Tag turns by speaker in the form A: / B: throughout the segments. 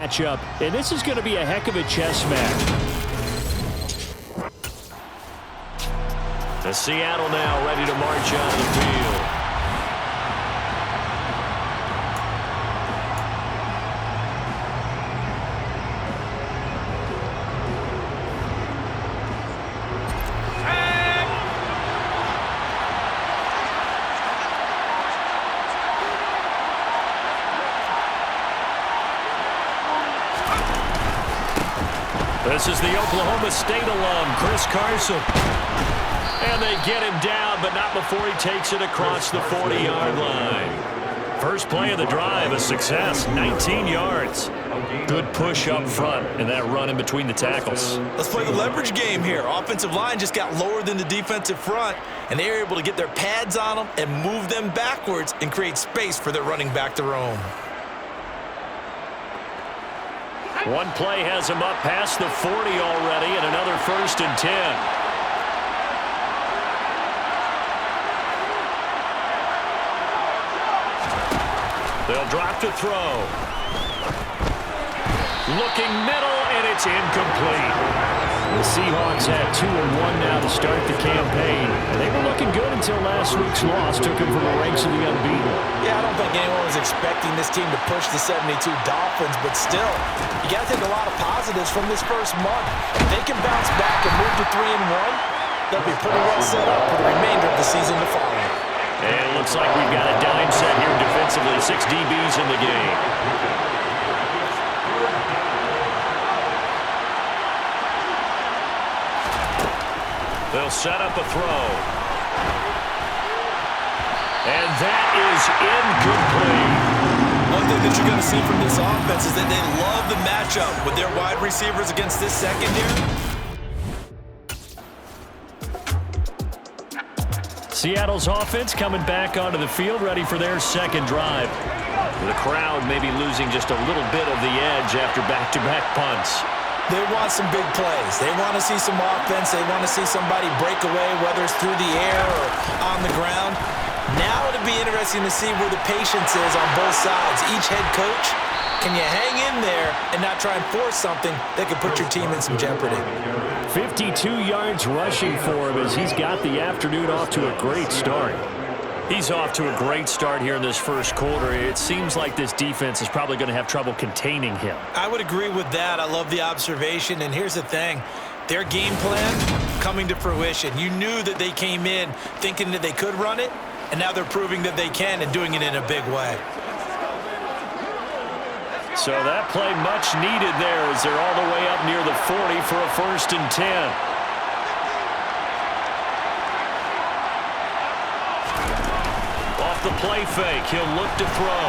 A: matchup, and this is going to be a heck of a chess match.
B: The Seattle now ready to march on the field. This is the Oklahoma State alum, Chris Carson. And they get him down, but not before he takes it across the 40-yard line. First play of the drive, a success, 19 yards. Good push up front, and that run in between the tackles.
C: Let's play the leverage game here. Offensive line just got lower than the defensive front, and they were able to get their pads on them and move them backwards and create space for their running back to roam.
B: One play has him up past the 40 already, and another 1st and 10. They'll drop to throw. Looking middle, and it's incomplete.
A: The Seahawks had 2-1 now to start the campaign. They were looking good until last week's loss took them from the ranks of the unbeaten.
C: Yeah, I don't think anyone was expecting this team to push the 72 Dolphins, but still, you got to take a lot of positives from this first month. If they can bounce back and move to 3-1, they'll be pretty well set up for the remainder of the season to follow.
B: And it looks like we've got a dime set here defensively. 6 DBs in the game. They'll set up a throw. And that is incomplete.
C: One thing that you're going to see from this offense is that they love the matchup with their wide receivers against this secondary.
B: Seattle's offense coming back onto the field, ready for their second drive. The crowd maybe losing just a little bit of the edge after back-to-back punts.
C: They want some big plays. They want to see some offense. They want to see somebody break away, whether it's through the air or on the ground. Now it'll be interesting to see where the patience is on both sides. Each head coach, can you hang in there and not try and force something that could put your team in some jeopardy?
A: 52 yards rushing for him as he's got the afternoon off to a great start.
B: He's off to a great start here in this first quarter. It seems like this defense is probably going to have trouble containing him.
C: I would agree with that. I love the observation. And here's the thing. Their game plan coming to fruition. You knew that they came in thinking that they could run it, and now they're proving that they can and doing it in a big way.
B: So that play much needed there as they're all the way up near the 40 for a 1st and 10. The play fake. He'll look to throw.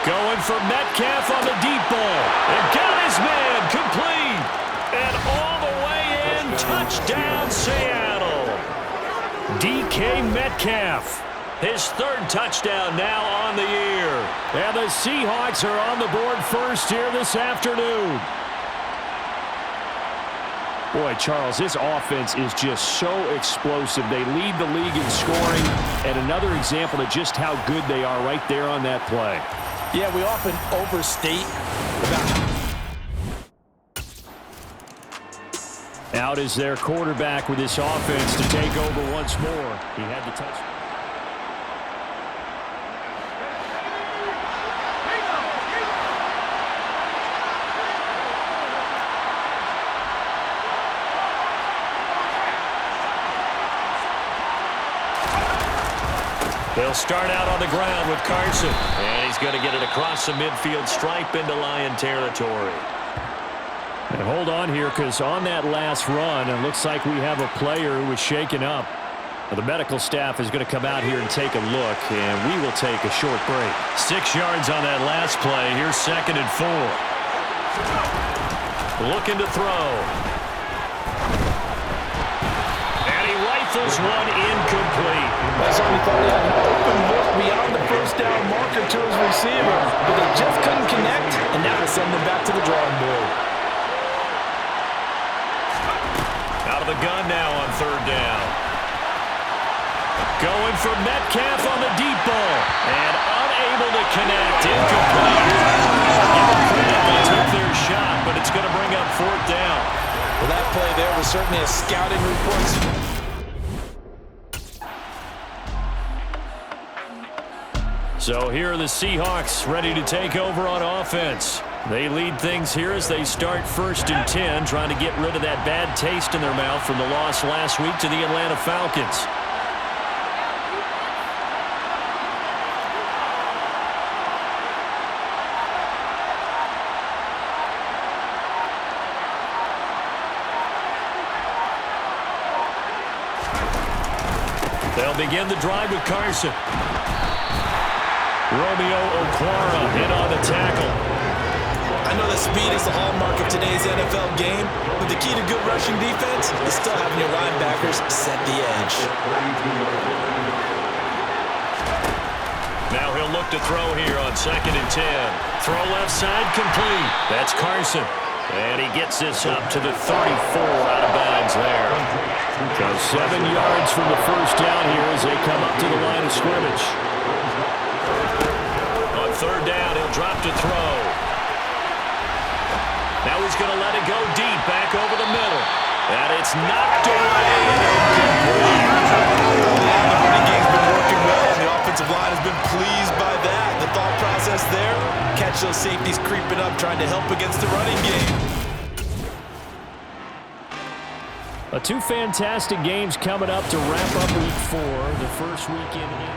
B: Going for Metcalf on the deep ball. And got his man complete. And all the way in. Touchdown, Seattle. DK Metcalf. His 3rd touchdown now on the year.
A: And the Seahawks are on the board first here this afternoon. Boy, Charles, this offense is just so explosive. They lead the league in scoring, and another example of just how good they are right there on that play.
C: Yeah, we often overstate
A: Out is their quarterback with this offense to take over once more. He had the touch.
B: They'll start out on the ground with Carson. And he's going to get it across the midfield stripe into Lion territory.
A: And hold on here, because on that last run, it looks like we have a player who was shaken up. The medical staff is going to come out here and take a look, and we will take a short break.
B: 6 yards on that last play. Here's 2nd and 4. Looking to throw. And he rifles one incomplete.
C: That's only thought he had an open look beyond the first down marker to his receiver, but they just couldn't connect, and now they send him back to the drawing board.
B: Out of the gun now on 3rd down. Going for Metcalf on the deep ball. And unable to connect. Incomplete.
C: certainly a scouting report.
B: So here are the Seahawks ready to take over on offense. They lead things here as they start 1st and 10, trying to get rid of that bad taste in their mouth from the loss last week to the Atlanta Falcons. They'll begin the drive with Carson. Romeo Okwara in on the tackle.
C: I know that speed is the hallmark of today's NFL game, but the key to good rushing defense is still having your linebackers set the edge.
B: Now he'll look to throw here on 2nd and 10. Throw left side complete. That's Carson. And he gets this up to the 34 out of bounds there. So 7 yards from the first down here as they come up to the line of scrimmage. On 3rd down, he'll drop to throw. Now he's going to let it go deep, back over the middle. And it's knocked away.
C: The running game's been working well, and the offensive line has been pleased by that. The thought process there, catch those safeties creeping up, trying to help against the running game.
A: Two fantastic games coming up to wrap up Week 4, the first weekend in.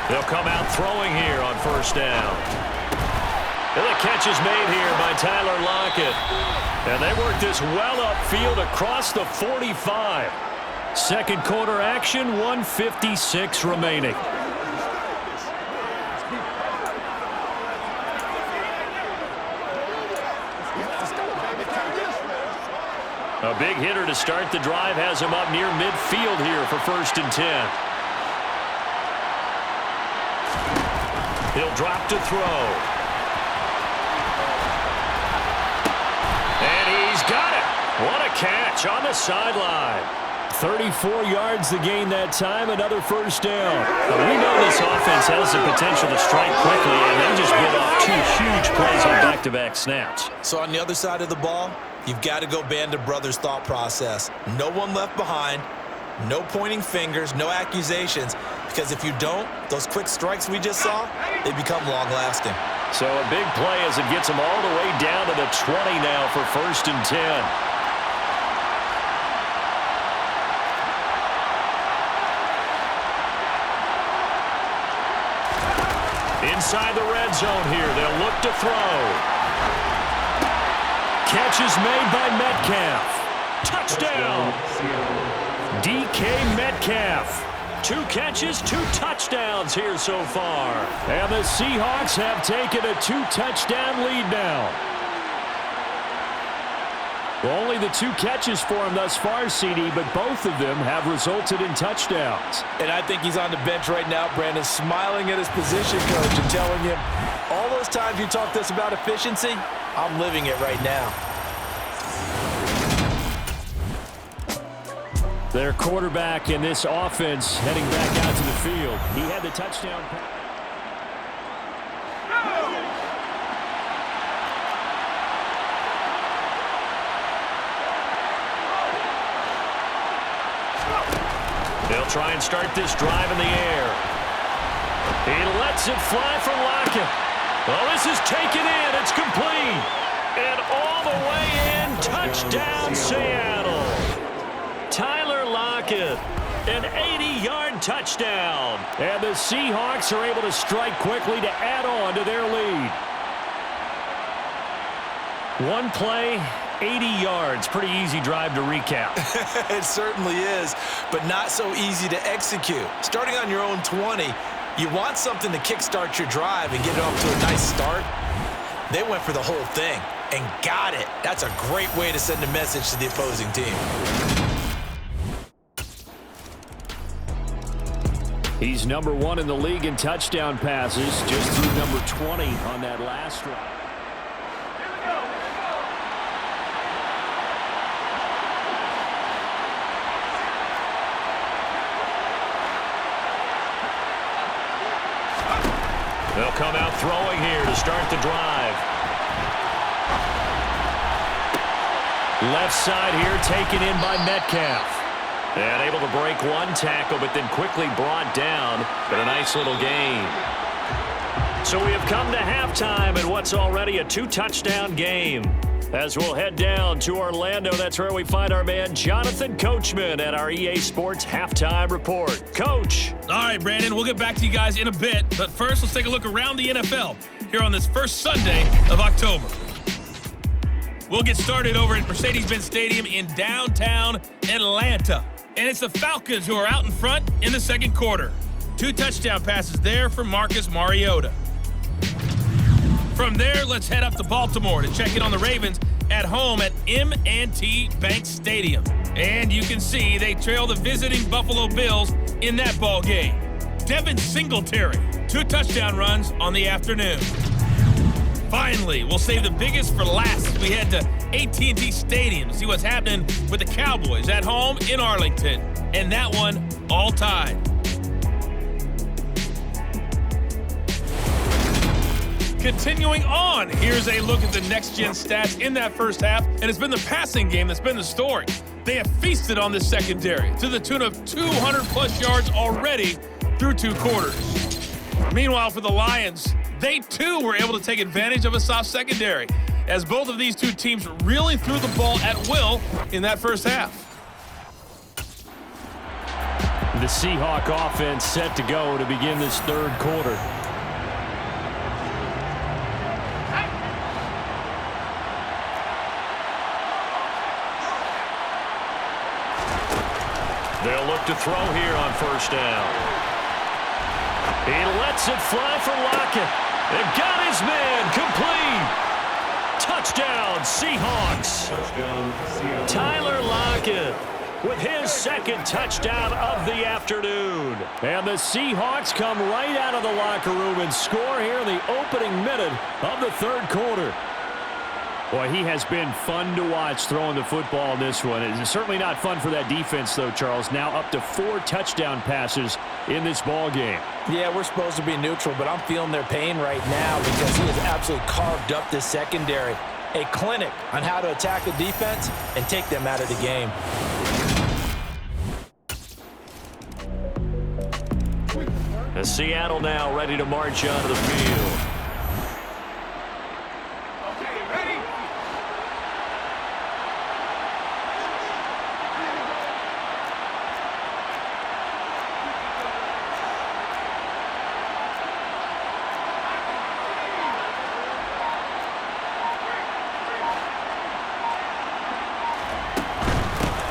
B: They'll come out throwing here on 1st down. And the catch is made here by Tyler Lockett. And they work this well upfield across the 45. Second quarter action, 1:56 remaining. A big hitter to start the drive has him up near midfield here for 1st and 10. He'll drop to throw. And he's got it. What a catch on the sideline.
A: 34 yards the gain that time, another 1st down.
B: We know this offense has the potential to strike quickly, and they just bit off 2 huge plays on back-to-back snaps.
C: So on the other side of the ball, you've got to go Band of Brothers thought process. No one left behind. No pointing fingers, no accusations, because if you don't, those quick strikes we just saw, they become long-lasting.
B: So a big play as it gets them all the way down to the 20 now for 1st and 10. Inside the red zone here, they'll look to throw. Catch is made by Metcalf. Touchdown! DK Metcalf. 2 catches, 2 touchdowns here so far.
A: And the Seahawks have taken a 2-touchdown lead now. Well, only the 2 catches for him thus far, CD, but both of them have resulted in touchdowns.
C: And I think he's on the bench right now, Brandon, smiling at his position coach and telling him, all those times you talked to us about efficiency, I'm living it right now.
A: Their quarterback in this offense heading back out to the field. He had the touchdown pass.
B: They'll try and start this drive in the air. He lets it fly for Lockett. Well, this is taken in. It's complete. And all the way in. Touchdown, Seattle. Tyler Lockett, an 80-yard touchdown.
A: And the Seahawks are able to strike quickly to add on to their lead.
B: One play, 80 yards. Pretty easy drive to recap.
C: It certainly is, but not so easy to execute. Starting on your own 20, you want something to kickstart your drive and get it off to a nice start. They went for the whole thing and got it. That's a great way to send a message to the opposing team.
A: He's number 1 in the league in touchdown passes, just through number 20 on that last drive.
B: come out throwing here to start the drive. Left side here taken in by Metcalf. And able to break one tackle, but then quickly brought down. But a nice little gain. So we have come to halftime in what's already a 2-touchdown game. As we'll head down to Orlando, that's where we find our man Jonathan Coachman at our EA Sports Halftime Report. Coach.
D: All right, Brandon, we'll get back to you guys in a bit. But first, let's take a look around the NFL here on this first Sunday of October. We'll get started over at Mercedes-Benz Stadium in downtown Atlanta. And it's the Falcons who are out in front in the second quarter. 2 touchdown passes there for Marcus Mariota. From there, let's head up to Baltimore to check in on the Ravens at home at M&T Bank Stadium. And you can see they trail the visiting Buffalo Bills in that ball game. Devin Singletary, 2 touchdown runs on the afternoon. Finally, we'll save the biggest for last as we head to AT&T Stadium to see what's happening with the Cowboys at home in Arlington. And that one all tied. Continuing on, here's a look at the next-gen stats in that first half, and it's been the passing game that's been the story. They have feasted on this secondary to the tune of 200-plus yards already through 2 quarters. Meanwhile, for the Lions, they too were able to take advantage of a soft secondary, as both of these 2 teams really threw the ball at will in that first half.
A: The Seahawk offense set to go to begin this third quarter.
B: They'll look to throw here on first down. He lets it fly for Lockett. And got his man complete. Touchdown, Seahawks. Tyler Lockett with his second touchdown of the afternoon.
A: And the Seahawks come right out of the locker room and score here in the opening minute of the third quarter. Boy, he has been fun to watch throwing the football in this one. It's certainly not fun for that defense, though, Charles. Now up to 4 touchdown passes in this ball game.
C: Yeah, we're supposed to be neutral, but I'm feeling their pain right now because he has absolutely carved up this secondary. A clinic on how to attack the defense and take them out of the game.
B: As Seattle now ready to march onto the field.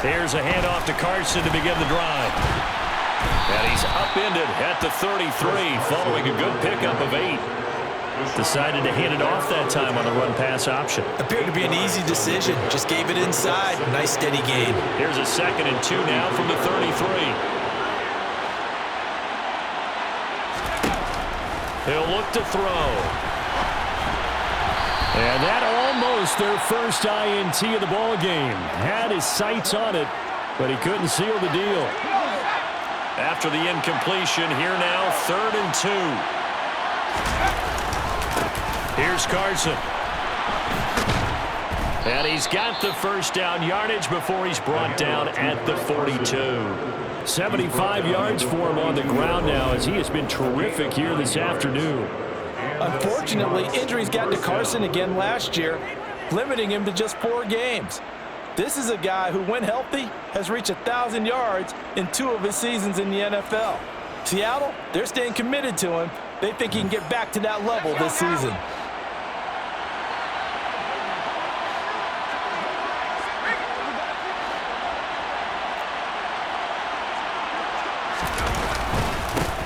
B: Here's a handoff to Carson to begin the drive. And he's upended at the 33 following a good pickup of 8. Decided to hand it off that time on the run-pass option.
C: Appeared to be an easy decision. Just gave it inside. Nice steady gain.
B: Here's a 2nd and 2 now from the 33. He'll look to throw.
A: And that almost their first INT of the ball game. Had his sights on it, but he couldn't seal the deal.
B: After the incompletion, here now, 3rd and 2. Here's Carson. And he's got the first down yardage before he's brought down at the 42.
A: 75 yards for him on the ground now as he has been terrific here this afternoon.
C: Unfortunately, injuries got to Carson again last year, limiting him to just 4 games. This is a guy who, when healthy, has reached 1,000 yards in 2 of his seasons in the NFL. Seattle, they're staying committed to him. They think he can get back to that level this season.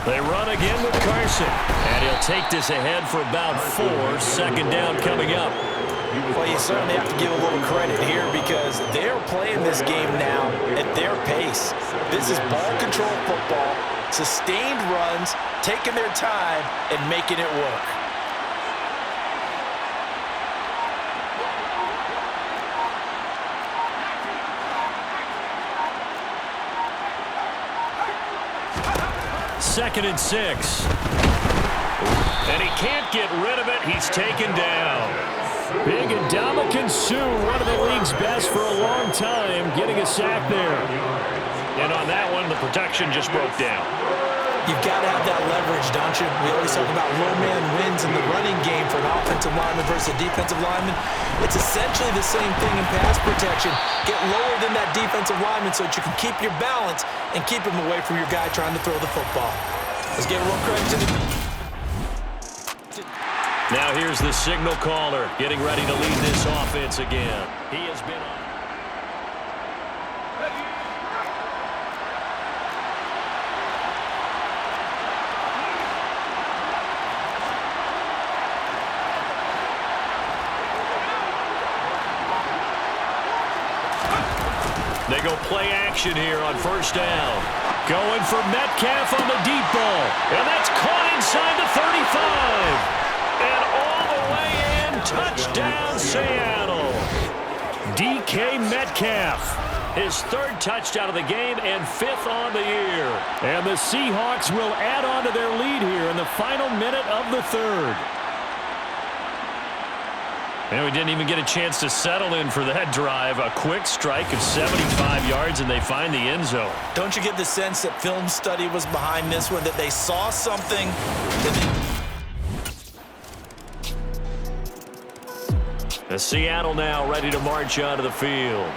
B: They run again with Carson. And he'll take this ahead for about 4. 2nd down coming up.
C: Well, you certainly have to give a little credit here because they're playing this game now at their pace. This is ball control football, sustained runs, taking their time, and making it work.
B: Second and 6. And he can't get rid of it. He's taken down.
A: Big Ndamukong Suh, one of the league's best for a long time, getting a sack there.
B: And on that one, the protection just broke down.
C: You've got to have that leverage, don't you? We always talk about low man wins in the running game for an offensive lineman versus a defensive lineman. It's essentially the same thing in pass protection. Get lower than that defensive lineman so that you can keep your balance and keep him away from your guy trying to throw the football. Let's give a real credit to the...
B: Now here's the signal caller getting ready to lead this offense again. He has been on. They go play action here on first down.
A: Going for Metcalf on the deep ball.
B: And that's caught inside the 35. And all the way in, touchdown Seattle.
A: DK Metcalf.
B: His third touchdown of the game and fifth on the year.
A: And the Seahawks will add on to their lead here in the final minute of the third.
B: And we didn't even get a chance to settle in for that drive. A quick strike of 75 yards, and they find the end zone.
C: Don't you get the sense that film study was behind this one, that they saw something that
B: The Seattle now ready to march onto the field.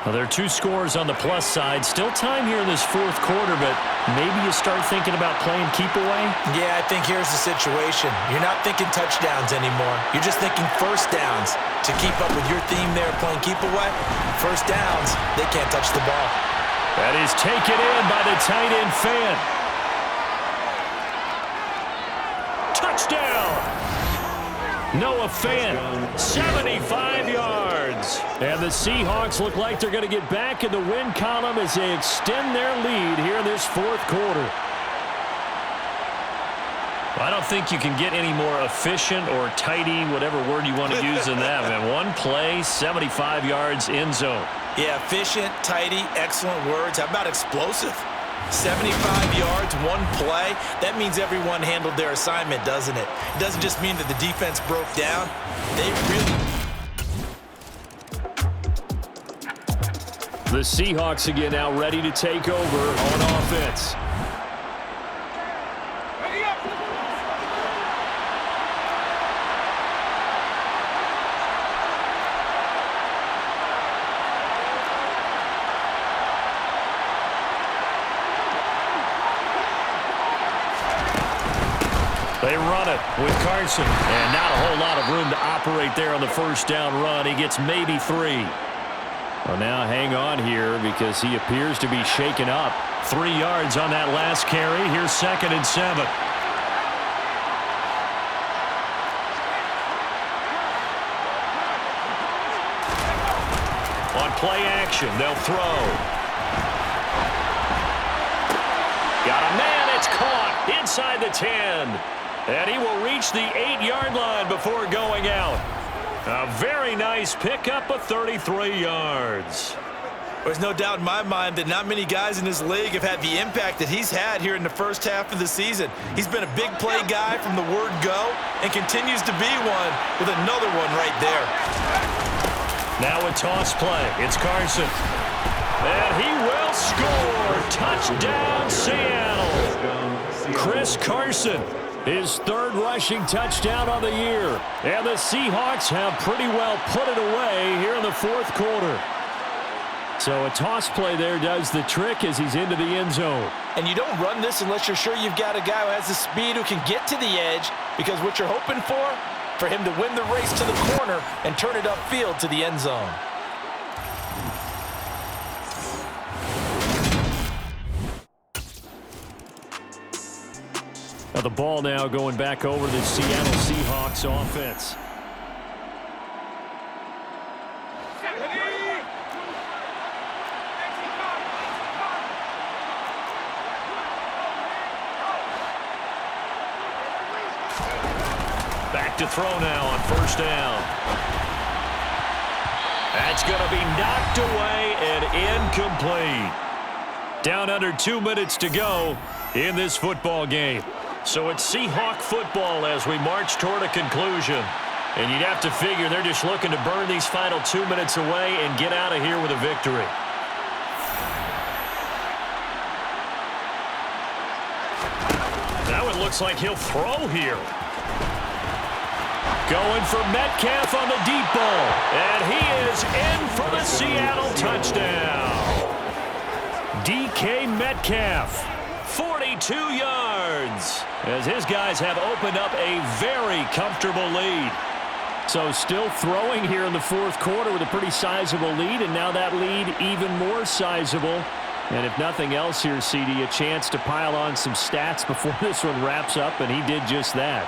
A: Well, there are two scores on the plus side. Still time here in this fourth quarter, but maybe you start thinking about playing keep away?
C: Yeah, I think here's the situation. You're not thinking touchdowns anymore. You're just thinking first downs. To keep up with your theme there playing keep away, first downs, they can't touch the ball.
A: That is taken in by the tight end fan.
B: Touchdown! Noah Fant, 75 yards.
A: And the Seahawks look like they're going to get back in the win column as they extend their lead here in this fourth quarter.
B: I don't think you can get any more efficient or tidy, whatever word you want to use in that. Man, one play, 75 yards, end zone.
C: Yeah, efficient, tidy, excellent words. How about explosive? 75 yards, one play. That means everyone handled their assignment, doesn't it? It doesn't just mean that the defense broke down. They really...
A: The Seahawks again now ready to take over on offense.
B: They run it with Carson. And not a whole lot of room to operate there on the first down run. He gets maybe 3.
A: Well, now hang on here because he appears to be shaken up.
B: 3 yards on that last carry. Here's 2nd and 7. On play action, they'll throw. Got a man. It's caught inside the 10. And he will reach the 8-yard line before going out. A very nice pickup of 33 yards.
C: There's no doubt in my mind that not many guys in this league have had the impact that he's had here in the first half of the season. He's been a big play guy from the word go and continues to be one with another one right there.
B: Now a toss play. It's Carson. And he will score. Touchdown, Seattle.
A: Chris Carson, his third rushing touchdown on the year. And the Seahawks have pretty well put it away here in the fourth quarter. So a toss play there does the trick as he's into the end zone.
C: And you don't run this unless you're sure you've got a guy who has the speed who can get to the edge, because what you're hoping for him to win the race to the corner and turn it upfield to the end zone.
A: Now the ball now going back over the Seattle Seahawks offense.
B: Back to throw now on first down. That's going to be knocked away and incomplete. Down under 2 minutes to go in this football game. So it's Seahawk football as we march toward a conclusion. And you'd have to figure they're just looking to burn these final 2 minutes away and get out of here with a victory. Now it looks like he'll throw here. Going for Metcalf on the deep ball. And he is in for the Seattle touchdown. DK Metcalf, 42 yards, as his guys have opened up a very comfortable lead.
A: So still throwing here in the fourth quarter with a pretty sizable lead, and now that lead even more sizable. And if nothing else here, CD, a chance to pile on some stats before this one wraps up, and he did just that.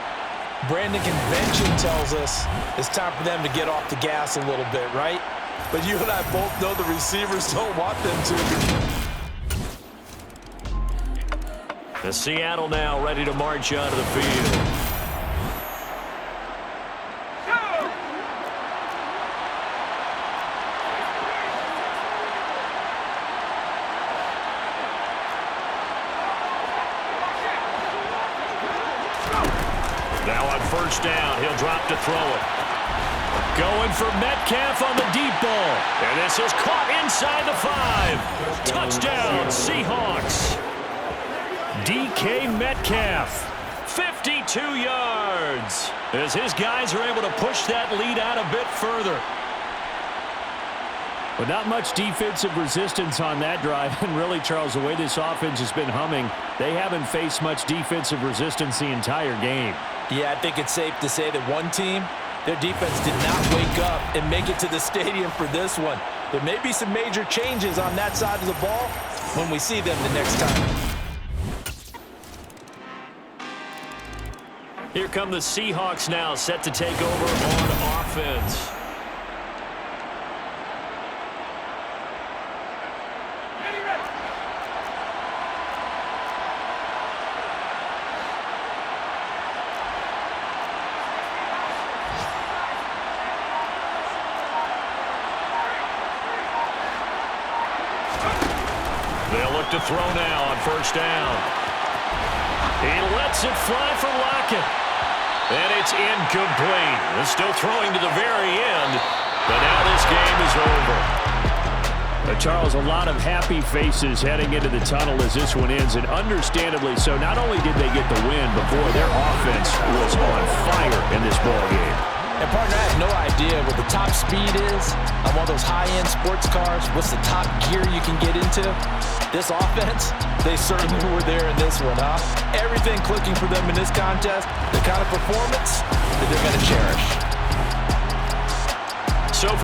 C: Brandon, convention tells us it's time for them to get off the gas a little bit, right? But you and I both know the receivers don't want them to.
B: The Seattle now ready to march out of the field. Now on first down, he'll drop to throw it. Going for Metcalf on the deep ball. And this is caught inside the 5. Touchdown, Seahawks. DK Metcalf, 52 yards, as his guys are able to push that lead out a bit further.
A: But not much defensive resistance on that drive. And really, Charles, the way this offense has been humming, they haven't faced much defensive resistance the entire game.
C: Yeah, I think it's safe to say that one team, their defense did not wake up and make it to the stadium for this one. There may be some major changes on that side of the ball when we see them the next time.
B: Here come the Seahawks now, set to take over on offense. They'll look to throw now on first down. He lets it fly for Lockett. And it's incomplete. They're still throwing to the very end, but now this game is over.
A: Charles, a lot of happy faces heading into the tunnel as this one ends, and understandably so. Not only did they get the win, but boy, their offense was on fire in this ball game.
C: And partner, I have no idea what the top speed is on one of those high-end sports cars. What's the top gear you can get into? This offense, they certainly were there in this one, huh? Everything clicking for them in this contest, the kind of performance that they're going to cherish.